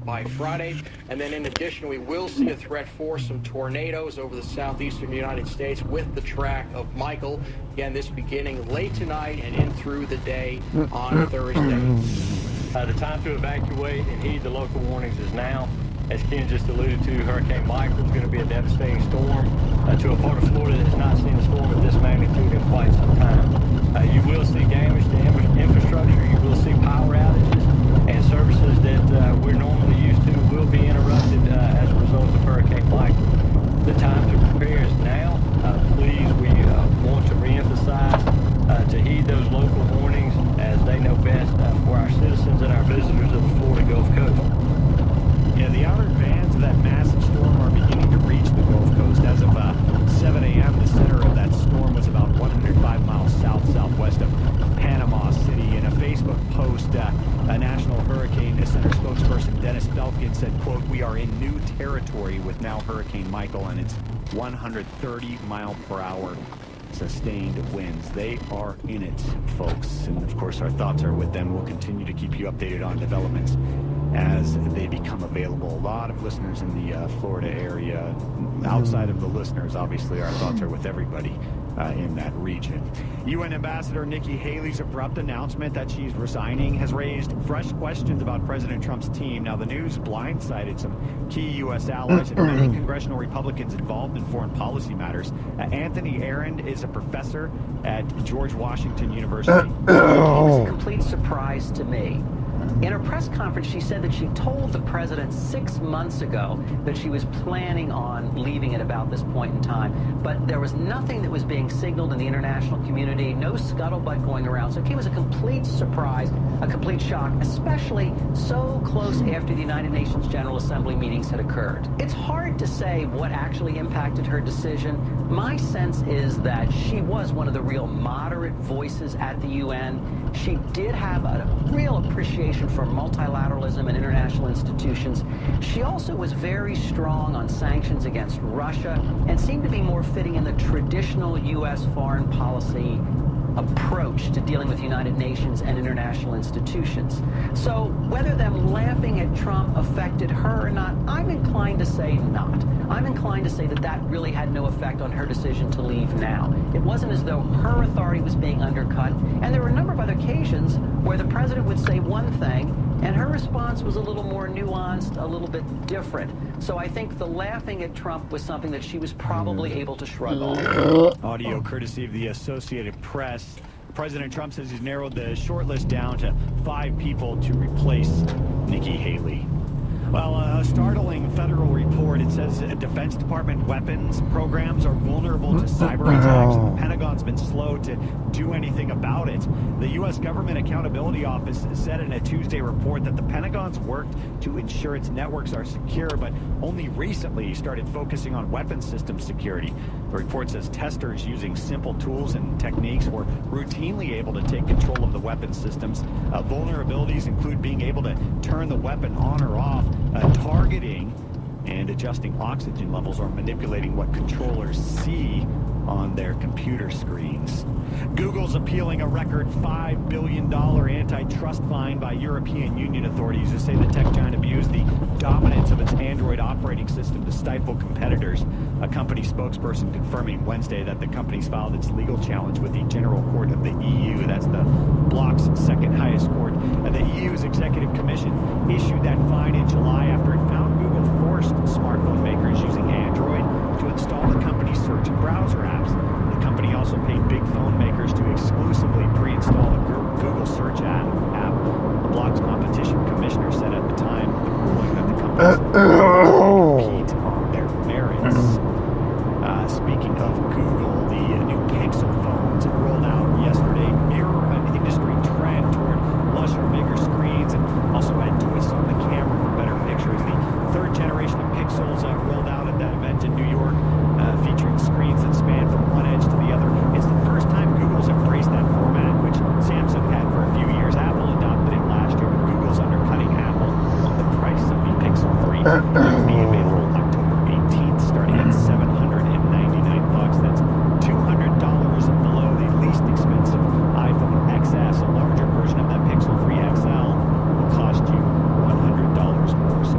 by Friday. And then in addition, we will see a threat for some tornadoes over the southeastern United States with the track of Michael. Again, this beginning late tonight and in through the day on Thursday. The time to evacuate and heed the local warnings is now. As Ken just alluded to, Hurricane Michael is going to be a devastating storm to a part of Florida that has not seen a storm of this magnitude in quite some time. You will see damage to infrastructure. You will see power outages, and services that we're normally used to will be interrupted as a result of Hurricane Michael. The time to prepare is now. Please, we want to reemphasize to heed those local warnings as they know best for our citizens and our visitors of the Florida Gulf Coast. Yeah, the outer bands of that massive storm are beginning to reach the Gulf Coast. As of 7 a.m., the center of that storm was about 105 miles southwest of Panama City. In a Facebook post, a National Hurricane Center spokesperson, Dennis Felkin, said, quote, "We are in new territory with now Hurricane Michael and its 130-mile-per-hour sustained winds." They are in it, folks. And, of course, our thoughts are with them. We'll continue to keep you updated on developments as they become available. A lot of listeners in the Florida area. Outside of the listeners, obviously, our thoughts are with everybody in that region. UN Ambassador Nikki Haley's abrupt announcement that she's resigning has raised fresh questions about President Trump's team. Now, the news blindsided some key U.S. allies and many congressional Republicans involved in foreign policy matters. Anthony Aaron is a professor at George Washington University. It was a complete surprise to me. In her press conference, she said that she told the president 6 months ago that she was planning on leaving at about this point in time, but there was nothing that was being signaled in the international community, no scuttlebutt going around. So it came as a complete surprise, a complete shock, especially so close after the United Nations General Assembly meetings had occurred. It's hard to say what actually impacted her decision. My sense is that she was one of the real moderate voices at the UN. She did have a real appreciation for multilateralism and international institutions. She also was very strong on sanctions against Russia and seemed to be more fitting in the traditional U.S. foreign policy approach to dealing with the United Nations and international institutions. So whether them laughing at Trump affected her or not, I'm inclined to say not. I'm inclined to say that that really had no effect on her decision to leave now. It wasn't as though her authority was being undercut, and there were a number of other occasions where the president would say one thing and her response was a little more nuanced, a little bit different. So I think the laughing at Trump was something that she was probably able to shrug off. Audio courtesy of the Associated Press. President Trump says he's narrowed the shortlist down to 5 people to replace Nikki Haley. Well, a startling federal report. It says Defense Department weapons programs are vulnerable to cyber attacks, and the Pentagon's been slow to do anything about it. The U.S. Government Accountability Office said in a Tuesday report that the Pentagon's worked to ensure its networks are secure, but only recently started focusing on weapons system security. The report says testers using simple tools and techniques were routinely able to take control of the weapons systems. Vulnerabilities include being able to turn the weapon on or off, targeting and adjusting oxygen levels, or manipulating what controllers see on their computer screens. Google's appealing a record $5 billion antitrust fine by European Union authorities who say the tech giant abused the dominance of its Android operating system to stifle competitors. A company spokesperson confirming Wednesday that the company's filed its legal challenge with the General Court of the EU. That's the bloc's second highest court. And the EU's Executive Commission issued that fine in July after it found Google forced smartphone makers using Android to install the company's search and browser apps. The company also paid big phone makers to exclusively pre-install the Google search app. The blog's competition commissioner said at the time of the ruling that the companies compete on their merits. Speaking of Google, the new Pixel phones rolled out yesterday mirror an industry trend toward lusher, bigger screens, and also add twists on the camera for better pictures. The third generation of Pixels rolled out at that event in New York, featuring screens that span from one edge to the other. It's the first time Google's embraced that format, which Samsung had for a few years. Apple adopted it last year, but Google's undercutting Apple on the price of the Pixel 3. It will be available October 18th, starting at $799. That's $200 below the least expensive iPhone XS. A larger version of that Pixel 3 XL will cost you $100 more. So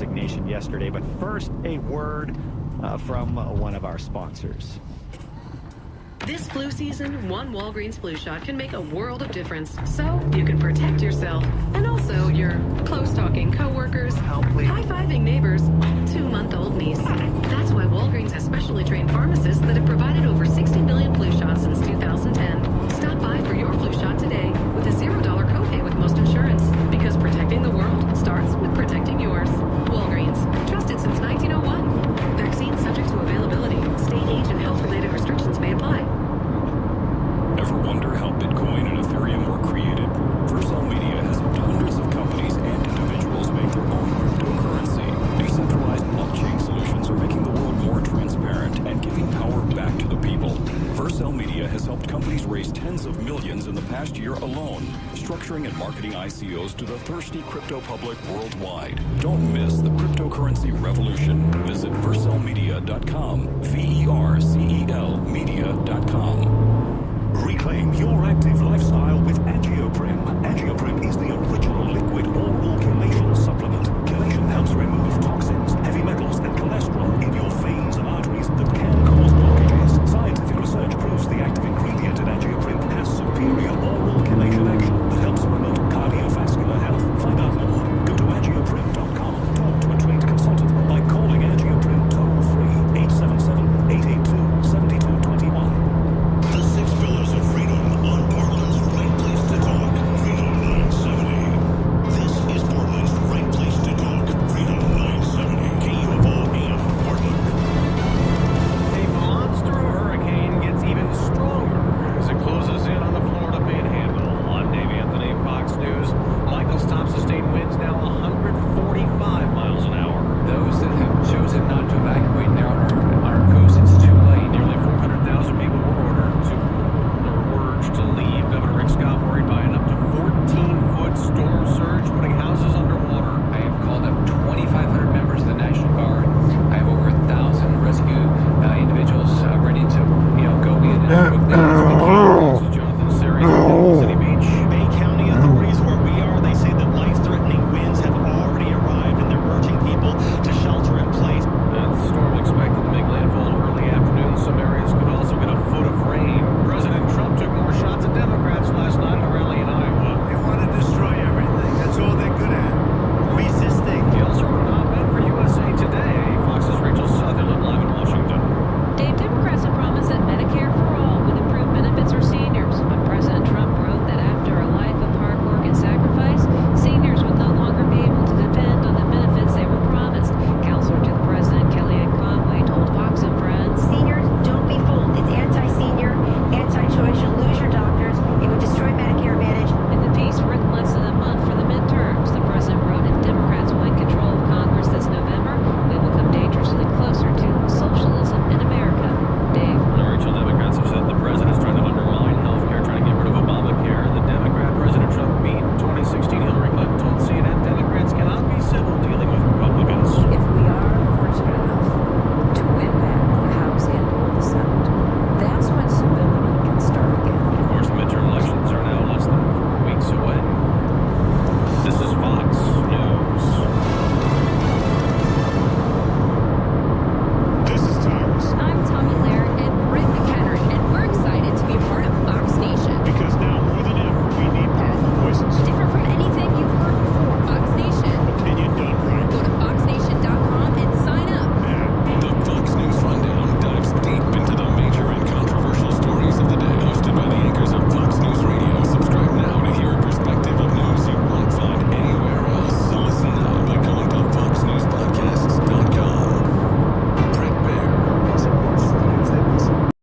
resignation yesterday. But first, a word from one of our sponsors. This flu season, one Walgreens flu shot can make a world of difference. So you can protect yourself and also your close-talking coworkers, high-fiving neighbors, 2-month-old niece. That's why Walgreens has specially trained pharmacists that have provided over 60 million flu shots since 2010. Stop by for your flu shot today with a $0 copay with most insurance. Because protecting the world starts with protecting yours. Walgreens, trusted since 1901. Vaccines subject to availability. State age and health-related restrictions may apply. Ever wonder how Bitcoin and Ethereum were created? Vercel Media has helped hundreds of companies and individuals make their own cryptocurrency. Decentralized blockchain solutions are making the world more transparent and giving power back to the people. Vercel Media has helped companies raise tens of millions in the past year alone, structuring and marketing ICOs to the thirsty crypto public worldwide. Don't miss the cryptocurrency revolution. Visit vercelmedia.com, VERCEL media.com. Reclaim your active lifestyle with Angioprim. Angioprim is the original liquid oral chelation